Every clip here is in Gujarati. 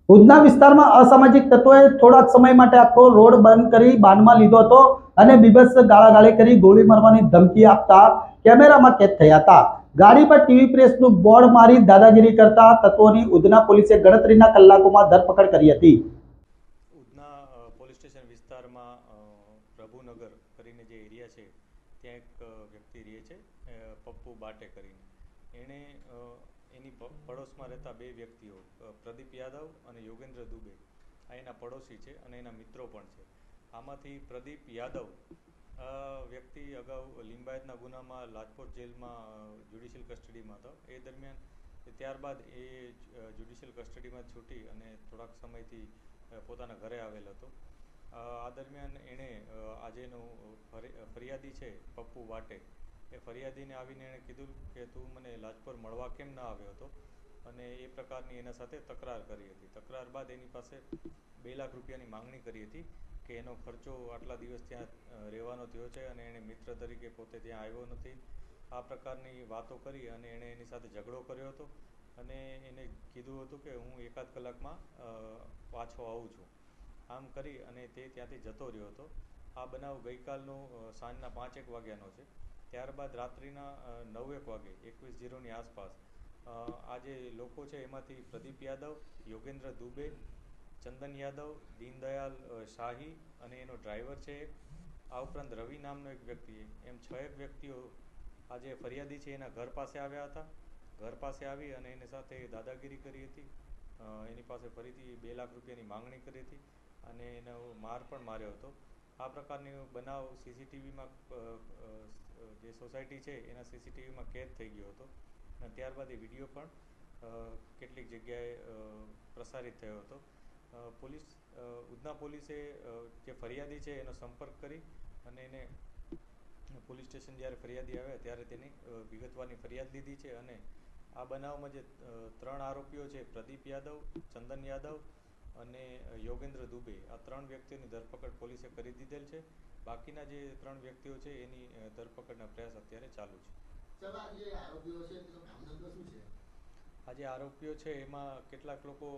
ઉધના વિસ્તારમાં અસામાજિક તત્વોએ થોડાક સમય માટે આખો રોડ બંધ કરી બાનમાં લીધો હતો અને બીભત્સ ગાળાગાળી કરી ગોળી મારવાની ધમકી આપતા કેમેરામાં કેદ થયા હતા। ગાડી પર ટીવી પ્રેસનું બોર્ડ મારી દાદાગીરી કરતા તત્વોની ઉધના પોલીસે ગણતરીના કલાકોમાં ધરપકડ કરી હતી। ઉધના પોલીસ સ્ટેશન વિસ્તારમાં પ્રભુનગર કરીને જે એરિયા છે ત્યાં એક વ્યક્તિ રહે છે પપ્પુ બાટે કરીને। એણે એની પડોશમાં રહેતા બે વ્યક્તિઓ પ્રદીપ યાદવ અને યોગેન્દ્ર દુબે આ એના પડોશી છે અને એના મિત્રો પણ છે। આમાંથી પ્રદીપ યાદવ વ્યક્તિ અગાઉ લિંબાયતના ગુનામાં લાજપોર જેલમાં જ્યુડિશિયલ કસ્ટડીમાં હતો। એ દરમિયાન ત્યારબાદ એ જ્યુડિશિયલ કસ્ટડીમાં છૂટી અને થોડાક સમયથી પોતાના ઘરે આવેલ હતો। આ દરમિયાન એણે આજેનો ફરિયાદી છે પપ્પુ વાટે એ ફરિયાદીને આવીને એણે કીધું કે તું મને લાજપોર મળવા કેમ ના આવ્યો હતો અને એ પ્રકારની એના સાથે તકરાર કરી હતી। તકરાર બાદ એની પાસે 2 લાખ રૂપિયાની માંગણી કરી હતી કે એનો ખર્ચો આટલા દિવસ ત્યાં રહેવાનો થયો છે અને એણે મિત્ર તરીકે પોતે ત્યાં આવ્યો નથી। આ પ્રકારની વાતો કરી અને એણે એની સાથે ઝઘડો કર્યો હતો અને એને કીધું હતું કે હું 1-8 કલાકમાં પાછો આવું છું। આમ કરી અને તે ત્યાંથી જતો રહ્યો હતો। આ બનાવ ગઈકાલનો સાંજના 5-1 વાગ્યાનો છે। ત્યારબાદ રાત્રિના 9-1 વાગે 21:0ની આસપાસ આ જે લોકો છે એમાંથી પ્રદીપ યાદવ, યોગેન્દ્ર દુબે, ચંદન યાદવ, દીનદયાલ શાહી અને એનો ડ્રાઈવર છે આ ઉપરાંત રવિ નામનો એક વ્યક્તિ એમ 6 વ્યક્તિઓ આ જે ફરિયાદી છે એના ઘર પાસે આવ્યા હતા। ઘર પાસે આવી અને એની સાથે દાદાગીરી કરી હતી। એની પાસે ફરીથી 2 લાખ રૂપિયાની માંગણી કરી હતી અને એનો માર પણ માર્યો હતો। આ પ્રકારની બનાવ સીસીટીવીમાં જે સોસાયટી છે એના સીસીટીવીમાં કેદ થઈ ગયો હતો અને ત્યારબાદ એ વિડીયો પણ કેટલીક જગ્યાએ પ્રસારિત થયો હતો। ઉધના પોલીસે જે ફરિયાદી છે એનો સંપર્ક કરી અને એને પોલીસ સ્ટેશન જ્યારે ફરિયાદી આવ્યા ત્યારે તેની વિગતવારની ફરિયાદ લીધી છે અને આ બનાવમાં જે 3 આરોપીઓ છે પ્રદીપ યાદવ, ચંદન યાદવ અને યોગેન્દ્ર દુબે આ 3 વ્યક્તિઓની ધરપકડ પોલીસે કરી દીધેલ છે। બાકીના જે 3 વ્યક્તિઓ છે એની ધરપકડના પ્રયાસ અત્યારે ચાલુ છે। આ જે આરોપીઓ છે એમાં કેટલાક લોકો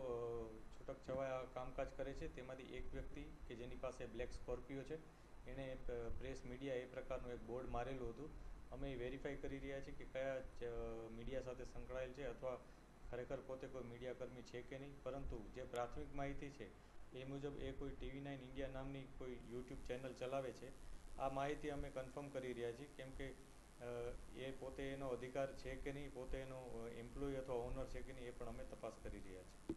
છૂટક છવાયા કામકાજ કરે છે। તેમાંથી એક વ્યક્તિ કે જેની પાસે બ્લેક સ્કોર્પિયો છે એણે પ્રેસ મીડિયા એ પ્રકારનું એક બોર્ડ મારેલું હતું। અમે વેરીફાઈ કરી રહ્યા છીએ કે કયા મીડિયા સાથે સંકળાયેલ છે અથવા ખરેખર પોતે કોઈ મીડિયાકર્મી છે કે નહીં, પરંતુ જે પ્રાથમિક માહિતી છે એ મુજબ એ કોઈ TV9 ઇન્ડિયા નામની કોઈ યુટ્યુબ ચેનલ ચલાવે છે। આ માહિતી અમે કન્ફર્મ કરી રહ્યા છીએ કેમ કે એ પોતે એનો અધિકાર છે કે નહીં, પોતે એનો એમ્પ્લોય અથવા ઓનર છે કે નહીં એ પણ અમે તપાસ કરી રહ્યા છીએ।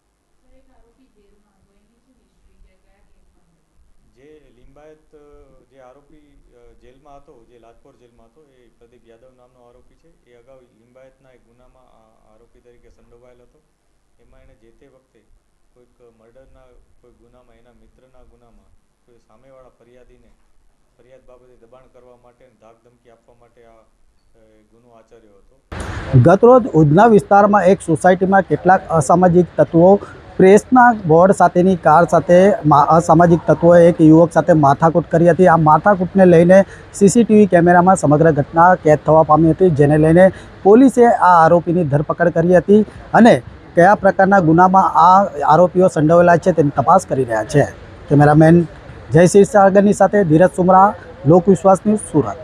જે લિંબાયત જે આરોપી જેલમાં હતો, જે લાજપોર જેલમાં હતો, એ પ્રદીપ યાદવ નામનો આરોપી છે। એ અગાઉ લિંબાયતના એક ગુનામાં આરોપી તરીકે સંડોવાયેલ હતો। એમાં એણે જે તે વખતે કોઈક મર્ડરના કોઈ ગુનામાં એના મિત્રના ગુનામાં કોઈ સામેવાળા ફરિયાદીને ફરિયાદ બાબતે દબાણ કરવા માટે અને ધાક ધમકી આપવા માટે આ ગુનો આચર્યો હતો। ગતરોજ ઉધના વિસ્તારમાં એક સોસાયટીમાં કેટલાક અસામાજિક તત્વો પ્રેસના બોર્ડ સાથેની કાર સાથે અસામાજિક તત્વોએ એક યુવક સાથે માથાકૂટ કરી હતી। આ માથાકૂટને લઈને સીસીટીવી કેમેરામાં સમગ્ર ઘટના કેદ થવા પામી હતી, જેને લઈને પોલીસે આ આરોપીની ધરપકડ કરી હતી અને કયા પ્રકારના ગુનામાં આ આરોપીઓ સંડોવાયેલા છે તેની તપાસ કરી રહ્યા છે। કેમેરામેન જયશ્રી સાગરની સાથે ધીરજ સુમરા, લોકવિશ્વાસ ન્યૂઝ, સુરત।